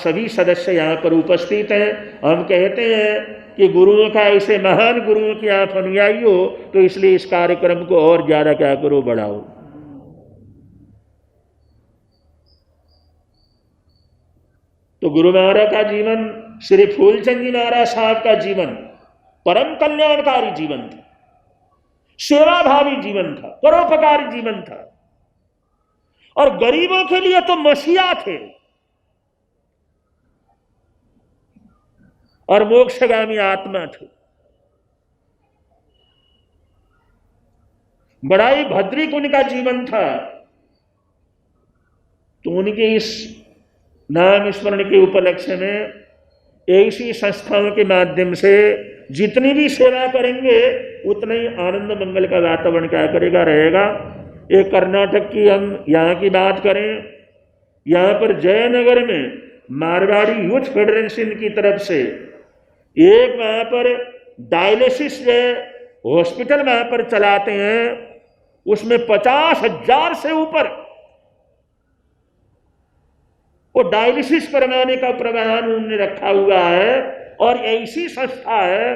सभी सदस्य यहाँ पर उपस्थित हैं। हम कहते हैं कि गुरुओं का, ऐसे महान गुरुओं के आप अनुयायी हो, तो इसलिए इस कार्यक्रम को और ज्यादा क्या करो, बढ़ाओ। तो गुरु महाराज का जीवन, श्री फूलचंद जी महाराज साहब का जीवन परम कल्याणकारी जीवन था, सेवाभावी जीवन था, परोपकारी जीवन था, और गरीबों के लिए तो मसीहा थे और मोक्षगामी आत्मा थे। बड़ा ही भद्रिक उनका जीवन था। तो उनके इस नाम स्मरण के उपलक्ष्य में ऐसी संस्थाओं के माध्यम से जितनी भी सेवा करेंगे उतना ही आनंद मंगल का वातावरण क्या करेगा, रहेगा। एक कर्नाटक की हम यहाँ की बात करें, यहाँ पर जयनगर में मारवाड़ी यूथ फेडरेशन की तरफ से एक वहाँ पर डायलिसिस हॉस्पिटल वहाँ पर चलाते हैं, उसमें 50,000 से ऊपर वो डायलिसिस करवाने का प्रावधान उन्होंने रखा हुआ है। और ऐसी संस्था है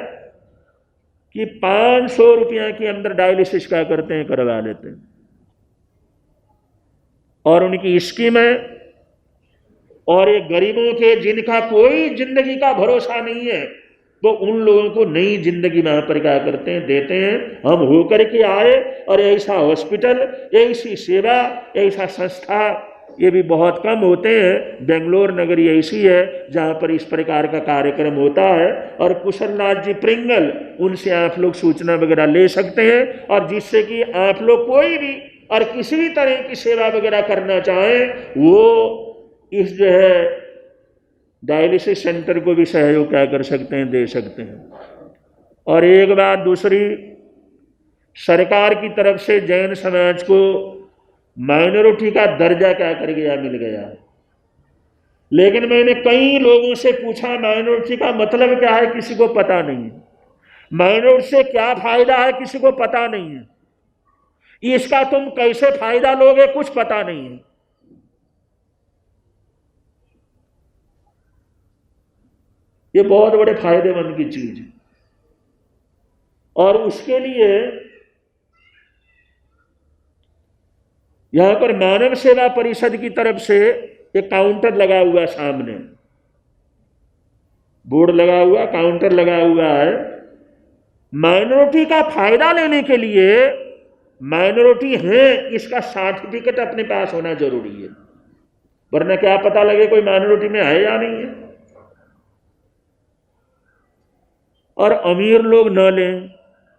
कि 500 रुपया के अंदर डायलिसिस क्या करते हैं, करवा लेते हैं। और उनकी स्कीम है, और ये गरीबों के जिनका कोई जिंदगी का भरोसा नहीं है, तो उन लोगों को नई जिंदगी वहां पर क्या करते हैं, देते हैं। हम होकर के आए, और ऐसा हॉस्पिटल, ऐसी सेवा, ऐसा संस्था ये भी बहुत कम होते हैं। बेंगलोर नगरी ऐसी है जहां पर इस प्रकार का कार्यक्रम होता है। और कुशलनाथ जी प्रिंगल, उनसे आप लोग सूचना वगैरह ले सकते हैं, और जिससे कि आप लोग कोई भी और किसी भी तरह की सेवा वगैरह करना चाहें, वो इस जो है डायलिसिस सेंटर को भी सहयोग क्या कर सकते हैं, दे सकते हैं। और एक बात दूसरी, सरकार की तरफ से जैन समाज को माइनॉरिटी का दर्जा क्या कर गया, मिल गया। लेकिन मैंने कई लोगों से पूछा माइनॉरिटी का मतलब क्या है, किसी को पता नहीं है। माइनॉरिटी से क्या फायदा है, किसी को पता नहीं है। इसका तुम कैसे फायदा लोगे, कुछ पता नहीं है। ये बहुत बड़े फायदेमंद की चीज है। और उसके लिए यहां पर मानव सेवा परिषद की तरफ से एक काउंटर लगा हुआ, सामने बोर्ड लगा हुआ, काउंटर लगा हुआ है। माइनॉरिटी का फायदा लेने के लिए माइनॉरिटी है इसका सर्टिफिकेट अपने पास होना जरूरी है, वरना क्या पता लगे कोई माइनॉरिटी में है या नहीं है। और अमीर लोग न लें,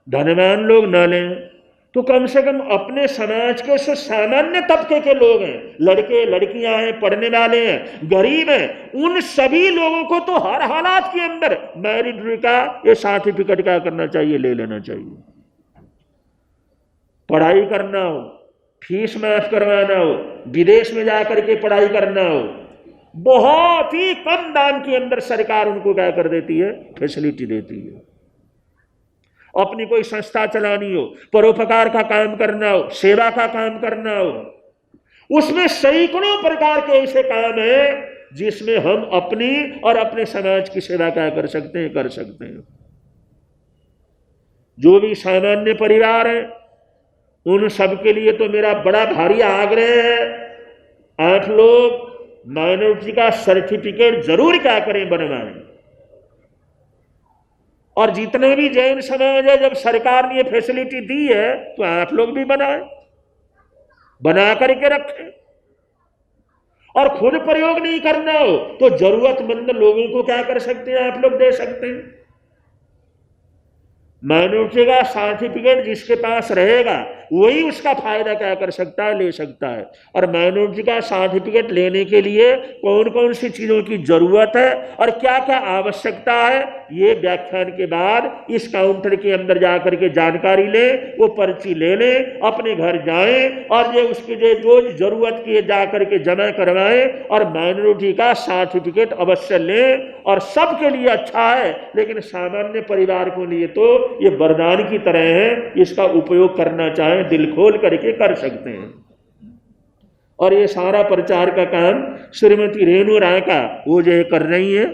धनवान लोग न लें, तो कम से कम अपने समाज के जो सामान्य तबके के लोग हैं, लड़के लड़कियां हैं, पढ़ने वाले हैं, गरीब हैं, उन सभी लोगों को तो हर हालात के अंदर मैरिट का ये सर्टिफिकेट क्या करना चाहिए, ले लेना चाहिए। पढ़ाई करना हो, फीस माफ करवाना हो, विदेश में जाकर के पढ़ाई करना हो, बहुत ही कम दाम के अंदर सरकार उनको क्या कर देती है, फैसिलिटी देती है। अपनी कोई संस्था चलानी हो, परोपकार का काम करना हो, सेवा का काम करना हो, उसमें सैकड़ों प्रकार के ऐसे काम हैं जिसमें हम अपनी और अपने समाज की सेवा क्या कर सकते हैं, कर सकते हैं। जो भी सामान्य परिवार है उन सब के लिए तो मेरा बड़ा भारी आग्रह है, आप लोग माइनॉरिटी का सर्टिफिकेट जरूर क्या करें, बनवाएं। और जितने भी जैन समाज है, जब सरकार ने ये फैसिलिटी दी है तो आप लोग भी बनाएं, बना करके रखें। और खुद प्रयोग नहीं करना हो तो जरूरतमंद लोगों को क्या कर सकते हैं, आप लोग दे सकते हैं। माइनॉरिटी का सर्टिफिकेट जिसके पास रहेगा वही उसका फायदा क्या कर सकता है, ले सकता है। और माइनॉरिटी का सर्टिफिकेट लेने के लिए कौन कौन सी चीजों की जरूरत है और क्या क्या आवश्यकता है, ये व्याख्यान के बाद इस काउंटर के अंदर जाकर के जानकारी लें, वो पर्ची ले लें, अपने घर जाएं और ये उसके जो जरूरत की जाकर के जमा करवाएं और माइनॉरिटी का सर्टिफिकेट अवश्य लें। और सबके लिए अच्छा है, लेकिन सामान्य परिवार के लिए तो ये वरदान की तरह है, इसका उपयोग करना चाहें दिल खोल करके कर सकते हैं। और ये सारा प्रचार का काम श्रीमती रेणु राय का वो जो कर रही है,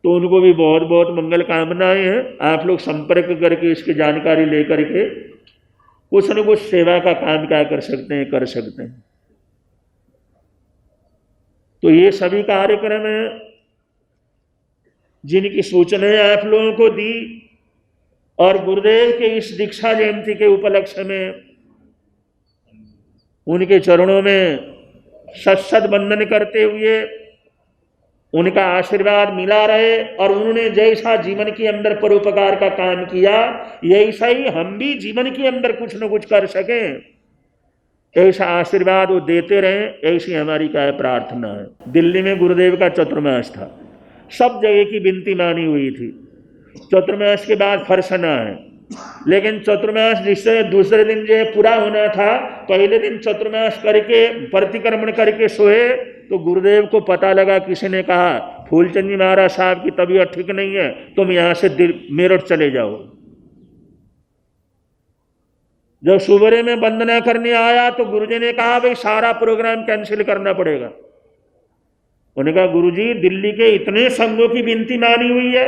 तो उनको भी बहुत बहुत मंगल कामनाएं हैं। आप लोग संपर्क करके इसकी जानकारी लेकर के कुछ न कुछ सेवा का काम क्या कर सकते हैं, कर सकते हैं। तो ये सभी कार्यक्रम हैं जिनकी सूचनाएं आप लोगों को दी, और गुरुदेव के इस दीक्षा जयंती के उपलक्ष्य में उनके चरणों में सत वंदन करते हुए उनका आशीर्वाद मिला रहे, और उन्होंने जैसा जीवन के अंदर परोपकार का काम किया, ऐसा ही हम भी जीवन के अंदर कुछ न कुछ कर सकें, ऐसा आशीर्वाद वो देते रहे, ऐसी हमारी क्या प्रार्थना है। दिल्ली में गुरुदेव का चतुर्मास था, सब जगह की विनती मानी हुई थी। चतुर्मास के बाद फरसना है, लेकिन चतुर्मास जिससे दूसरे दिन जो पूरा होना था, पहले दिन चतुर्मास करके प्रतिक्रमण करके सोए, तो गुरुदेव को पता लगा, किसी ने कहा फूलचंद जी महाराज साहब की तबीयत ठीक नहीं है, तुम यहां से मेरठ चले जाओ। जब सुबह में वंदना करने आया तो गुरुजी ने कहा भाई सारा प्रोग्राम कैंसिल करना पड़ेगा। उन्होंने कहा गुरुजी दिल्ली के इतने संघों की विनती मानी हुई है,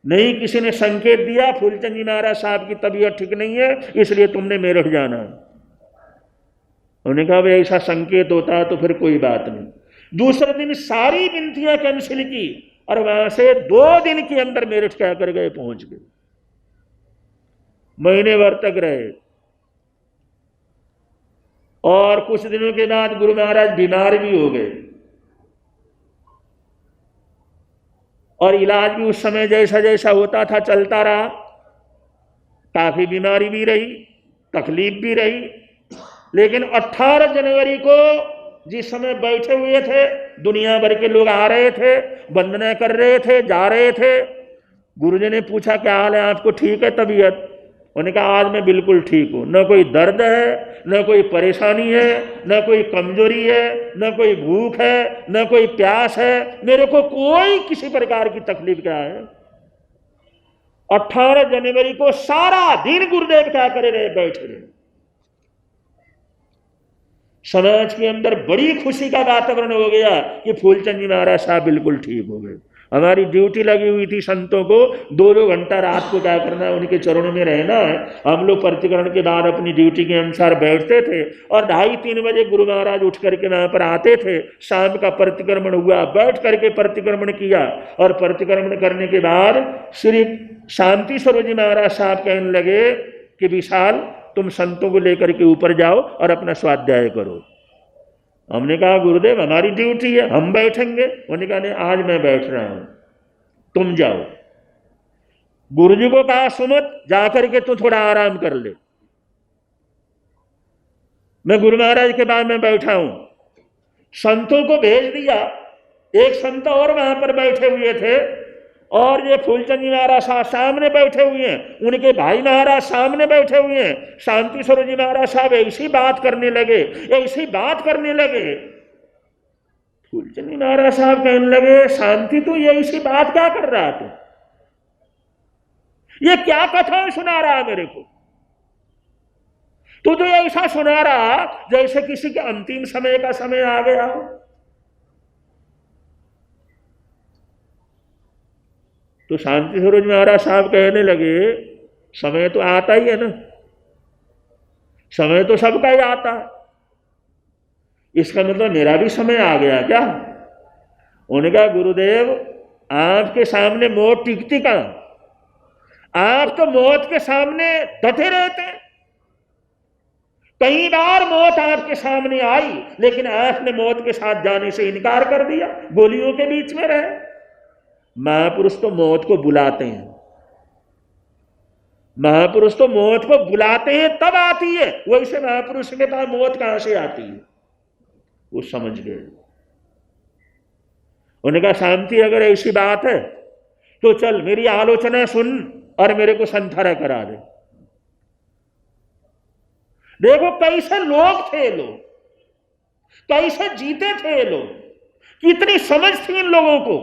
नहीं किसी ने संकेत दिया फूलचंद जी महाराज साहब की तबीयत ठीक नहीं है इसलिए तुमने मेरठ जाना है। उन्होंने कहा भाई ऐसा संकेत होता है तो फिर कोई बात नहीं। दूसरे दिन सारी विनतियां कैंसिल की और वहां से 2 दिन के अंदर मेरठ क्या कर गए, पहुंच गए। महीने भर तक रहे, और कुछ दिनों के बाद गुरु महाराज बीमार भी हो गए, और इलाज भी उस समय जैसा जैसा होता था चलता रहा। काफी बीमारी भी रही, तकलीफ भी रही, लेकिन 18 जनवरी को जिस समय बैठे हुए थे, दुनिया भर के लोग आ रहे थे, वंदना कर रहे थे, जा रहे थे। गुरुजी ने पूछा क्या हाल है आपको, ठीक है तबीयत? उन्होंने कहा आज मैं बिल्कुल ठीक हूं, न कोई दर्द है, न कोई परेशानी है, न कोई कमजोरी है, न कोई भूख है, न कोई प्यास है, मेरे को कोई किसी प्रकार की तकलीफ क्या है। 18 जनवरी को सारा दिन गुरुदेव क्या करे रहे, बैठे रहे। समाज के अंदर बड़ी खुशी का वातावरण हो गया कि फूलचंद जी महाराज साहब बिल्कुल ठीक हो गए। हमारी ड्यूटी लगी हुई थी संतों को 2-2 घंटा रात को क्या करना है, उनके चरणों में रहना है। हम लोग प्रतिक्रमण के बाद अपनी ड्यूटी के अनुसार बैठते थे, और 2:30-3 बजे गुरु महाराज उठ करके वहां पर आते थे। शाम का प्रतिक्रमण हुआ, बैठ करके प्रतिक्रमण किया, और प्रतिक्रमण करने के बाद श्री शांति स्वरूप जी महाराज साहब कहने लगे कि विशाल तुम संतों को लेकर के ऊपर जाओ और अपना स्वाध्याय करो। हमने कहा गुरुदेव हमारी ड्यूटी है, हम बैठेंगे। उन्होंने कहा नहीं आज मैं बैठ रहा हूं, तुम जाओ। गुरुजी को कहा सुमत जाकर के तू थोड़ा आराम कर ले। मैं गुरु महाराज के बाद में बैठा हूं। संतों को भेज दिया, एक संत और वहां पर बैठे हुए थे, और ये फूलचंद जी महाराज साहब सामने बैठे हुए हैं, उनके भाई महाराज सामने बैठे हुए हैं। शांति स्वरूप जी महाराज साहब ऐसी बात करने लगे, ऐसी बात करने लगे। फूलचंद जी महाराज साहब कहने लगे शांति तू ये ऐसी बात क्या कर रहा तू, ये क्या कथा सुना रहा है मेरे को? तू तो ऐसा सुना रहा जैसे किसी के अंतिम समय का समय आ गया हो। तो शांति स्वरूप महाराज साहब कहने लगे समय तो आता ही है ना, समय तो सबका ही आता है, इसका मतलब मेरा भी समय आ गया क्या? उन्होंने कहा गुरुदेव आपके सामने मौत टिकती कहां, आप तो मौत के सामने डटे रहते हैं। कई बार मौत आपके सामने आई, लेकिन आपने मौत के साथ जाने से इनकार कर दिया, गोलियों के बीच में रहे। महापुरुष तो मौत को बुलाते हैं, महापुरुष तो मौत को बुलाते हैं तब आती है, वैसे महापुरुष के पास मौत कहां से आती है? वो समझ गए। उन्होंने कहा शांति अगर ऐसी बात है तो चल मेरी आलोचना सुन और मेरे को संथारा करा दे। देखो कैसे लोग थे, लोग कैसे जीते थे, लोग कितनी समझ थी इन लोगों को।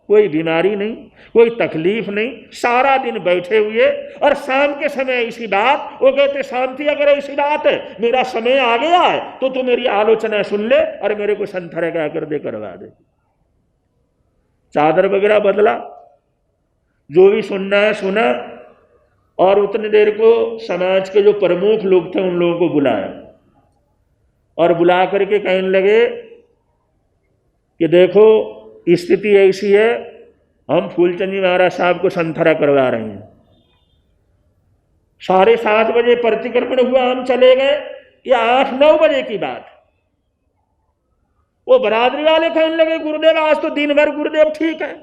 कोई बीमारी नहीं, कोई तकलीफ नहीं, सारा दिन बैठे हुए। और शाम के समय ऐसी बात, वो कहते शांति अगर ऐसी बात है, मेरा समय आ गया है तो तू मेरी आलोचना सुन ले और मेरे को संथरा क्या कर दे, करवा दे। चादर वगैरह बदला, जो भी सुनना है सुना, और उतनी देर को समाज के जो प्रमुख लोग थे उन लोगों को बुलाया और बुला करके कहने लगे कि देखो स्थिति ऐसी है, हम फूलचंद जी महाराज साहब को संथरा करवा रहे हैं। 7:30 बजे प्रतिक्रमण हुआ, हम चले गए, या 8-9 बजे की बात। वो बरादरी वाले कहने लगे गुरुदेव आज तो दिन भर गुरुदेव ठीक है,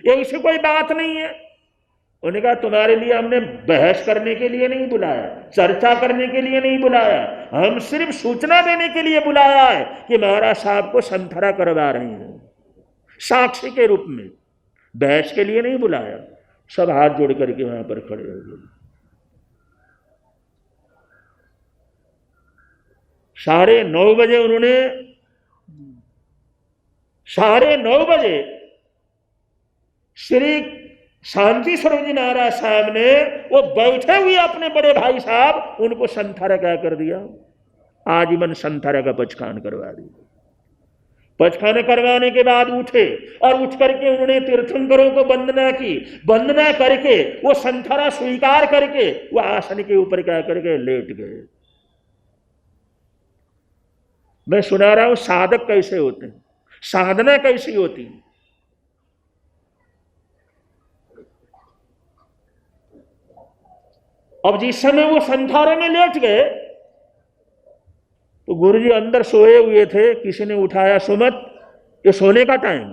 ऐसी कोई बात नहीं है। उन्होंने कहा तुम्हारे लिए हमने बहस करने के लिए नहीं बुलाया, चर्चा करने के लिए नहीं बुलाया, हम सिर्फ सूचना देने के लिए बुलाया है कि महाराज साहब को संथरा करवा रहे हैं, साक्षी के रूप में, बहस के लिए नहीं बुलाया। सब हाथ जोड़ करके वहां पर खड़े हो गए। 9:30 बजे उन्होंने 9:30 बजे श्री शांति स्वरूप जी महाराज साहब ने वो बैठे हुए अपने बड़े भाई साहब उनको संथरा क्या कर दिया, आजीवन संथरा का पचखान करवा दिया। पचखाना करवाने के बाद उठे और उठ करके उन्होंने तीर्थंकरों को वंदना की। वंदना करके वो संथरा स्वीकार करके वो आसन के ऊपर क्या करके लेट गए। मैं सुना रहा हूं साधक कैसे होते हैं, साधना कैसी होती है। अब जिस समय वो संथारे में लेट गए तो गुरुजी अंदर सोए हुए थे, किसी ने उठाया, सुमत ये सोने का टाइम।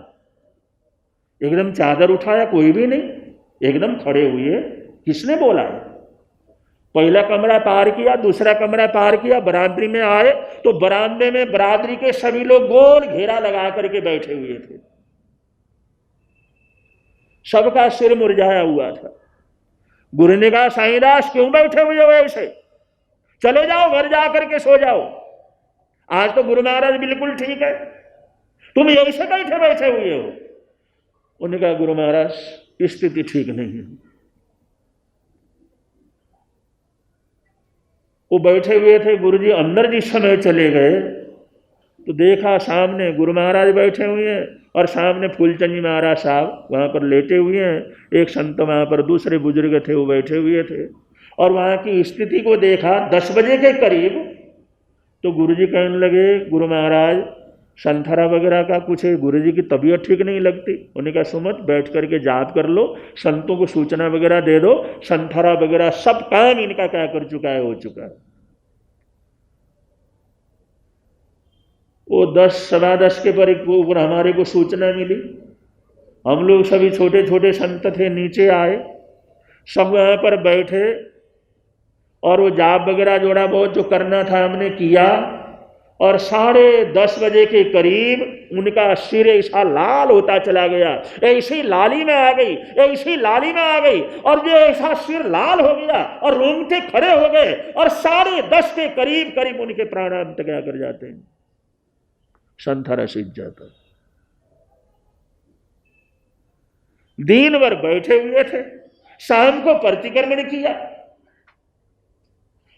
एकदम चादर उठाया, कोई भी नहीं, एकदम खड़े हुए। किसने बोला? पहला कमरा पार किया, दूसरा कमरा पार किया, बरादरी में आए तो बरामदे में बरादरी के सभी लोग गोल घेरा लगा करके बैठे हुए थे। सबका सिर मुरझाया हुआ था। गुरु ने कहा साईंदास क्यों बैठे हुए हो ऐसे, चले जाओ घर जा करके सो जाओ, आज तो गुरु महाराज बिल्कुल ठीक है, तुम ऐसे बैठे बैठे हुए हो। उन्होंने कहा गुरु महाराज स्थिति ठीक नहीं है। वो बैठे हुए थे, गुरुजी अंदर जिस समय चले गए तो देखा सामने गुरु महाराज बैठे हुए हैं और सामने फूलचंद जी महाराज साहब वहां पर लेटे हुए हैं। एक संत वहां पर दूसरे बुजुर्ग थे वो बैठे हुए थे और वहां की स्थिति को देखा। 10 बजे के करीब तो गुरुजी कहने लगे गुरु महाराज संथरा वगैरह का कुछ है, गुरुजी की तबीयत ठीक नहीं लगती। उन्होंने कहा सुमत बैठ करके जाप कर लो, संतों को सूचना वगैरह दे दो, संथरा वगैरह सब काम इनका क्या कर चुका है, हो चुका है। वो 10-10:15 के ऊपर हमारे को सूचना मिली। हम लोग सभी छोटे छोटे संत थे, नीचे आए, सब वहां पर बैठे और वो जाप वगैरह जोड़ा बहुत जो करना था हमने किया। और 10:30 बजे के करीब उनका सिर ऐसा लाल होता चला गया, ऐसी लाली में आ गई, ऐसी लाली में आ गई और जो ऐसा सिर लाल हो गया और रोंगटे खड़े हो गए और 10:30 के करीब करीब उनके प्राणांत क्या कर जाते हैं, संथरा सीख जाता। दिन भर बैठे हुए थे, शाम को प्रतिक्रमण किया।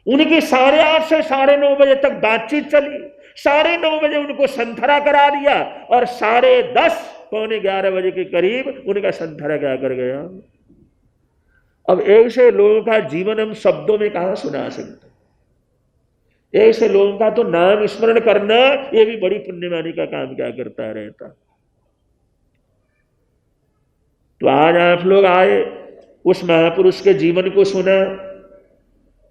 उनकी 8:30 से 9:30 बजे तक बातचीत चली। 9:30 बजे उनको संथरा करा दिया और 10:30 पौने 11 बजे के करीब उनका संथरा क्या कर गया। अब ऐसे लोगों का जीवन हम शब्दों में कहां सुना सकते। ऐसे लोगों का तो नाम स्मरण करना ये भी बड़ी पुण्यवानी का काम क्या करता रहता। तो आज आप लोग आए, उस महापुरुष के जीवन को सुना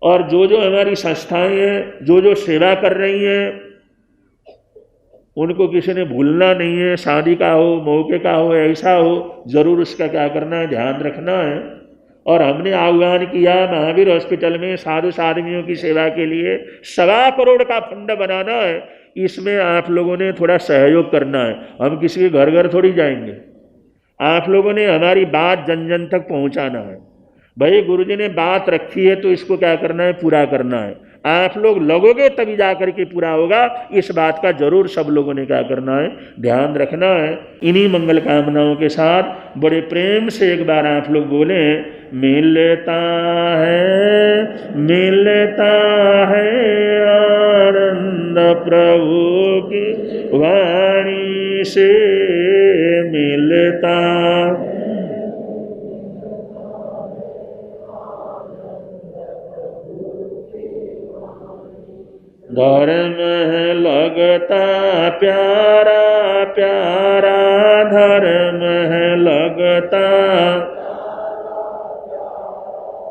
और जो जो हमारी संस्थाएं हैं, जो जो सेवा कर रही हैं, उनको किसी ने भूलना नहीं है। शादी का हो, मौके का हो, ऐसा हो, जरूर उसका क्या करना है, ध्यान रखना है। और हमने आह्वान किया महावीर हॉस्पिटल में साधु साधवियों की सेवा के लिए 1.25 करोड़ का फंड बनाना है। इसमें आप लोगों ने थोड़ा सहयोग करना है। हम किसी के घर घर थोड़ी जाएंगे, आप लोगों ने हमारी बात जन जन तक पहुंचाना है। भाई गुरुजी ने बात रखी है तो इसको क्या करना है, पूरा करना है। आप लोग लगोगे तभी जा करके पूरा होगा। इस बात का जरूर सब लोगों ने क्या करना है, ध्यान रखना है। इन्हीं मंगल कामनाओं के साथ बड़े प्रेम से एक बार आप लोग बोले, मिलता है आनंद प्रभु की वाणी से मिलता। धर्म है लगता प्यारा प्यारा, धर्म है लगता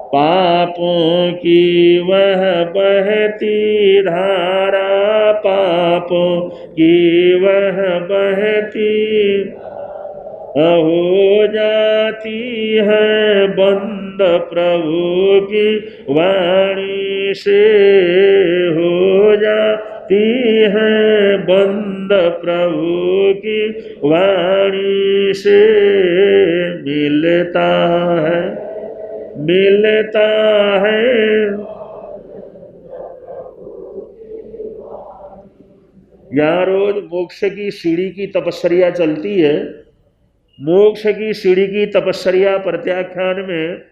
पापों की वह बहती धारा, पापों की वह बहती हो जाती है बंद प्रभु की वाणी से, हो जाती है बंद प्रभु की वाणी से। मिलता है यहाँ रोज मोक्ष की सीढ़ी की तपस्या चलती है। मोक्ष की सीढ़ी की तपस्या प्रत्याख्यान में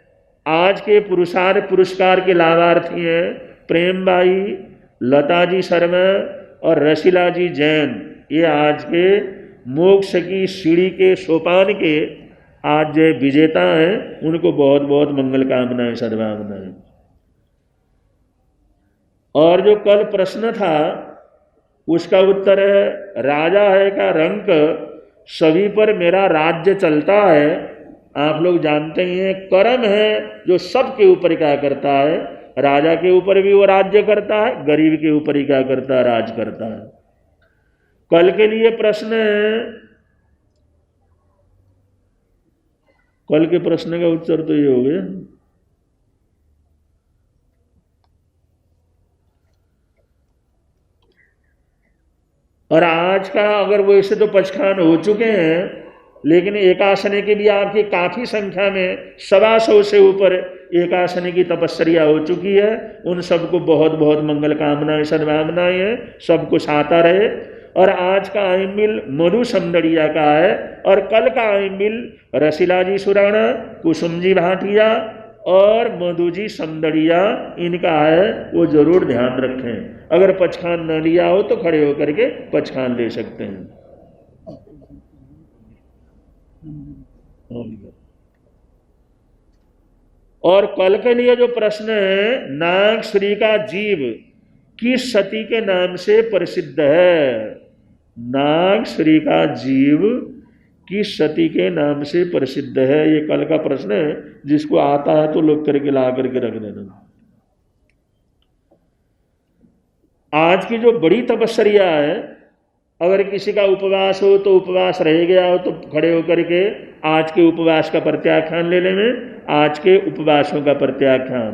आज के पुरस्कार के लाभार्थी हैं प्रेमबाई, लताजी शर्मा और रसीला जी जैन। ये आज के मोक्ष की सीढ़ी के सोपान के आज जो विजेता हैं, उनको बहुत बहुत मंगल कामनाएं, सद्भावनाएं। और जो कल प्रश्न था उसका उत्तर है, राजा है का रंक सभी पर मेरा राज्य चलता है। आप लोग जानते ही हैं, कर्म है जो सबके ऊपर क्या करता है, राजा के ऊपर भी वो राज्य करता है, गरीब के ऊपर ही क्या करता है, राज करता है। कल के लिए प्रश्न है, कल के प्रश्न का उत्तर तो ये हो गया। और आज का अगर वैसे तो पचखान हो चुके हैं, लेकिन एकासने की भी आपकी काफी संख्या में 125 से ऊपर एकासने की तपस्या हो चुकी है। उन सबको बहुत बहुत मंगल कामनाएं, सद्भावनाएं हैं, सबको साता रहे। और आज का आइमिल मधु समदड़िया का है, और कल का आइमिल रसीला जी सुराणा, कुसुम जी भाटिया और मधु जी समदड़िया, इनका है। वो जरूर ध्यान रखें। अगर पचखान न लिया हो तो खड़े होकर के पचखान ले सकते हैं। और कल के लिए जो प्रश्न है, नाग श्री का जीव किस सती के नाम से प्रसिद्ध है? नाग श्री का जीव किस सती के नाम से प्रसिद्ध है? ये कल का प्रश्न है। जिसको आता है तो लोग करके ला करके रख देना। आज की जो बड़ी तपस्या है, अगर किसी का उपवास हो तो उपवास रह गया हो तो खड़े होकर के आज के उपवास का प्रत्याख्यान ले लें। आज के उपवासों का प्रत्याख्यान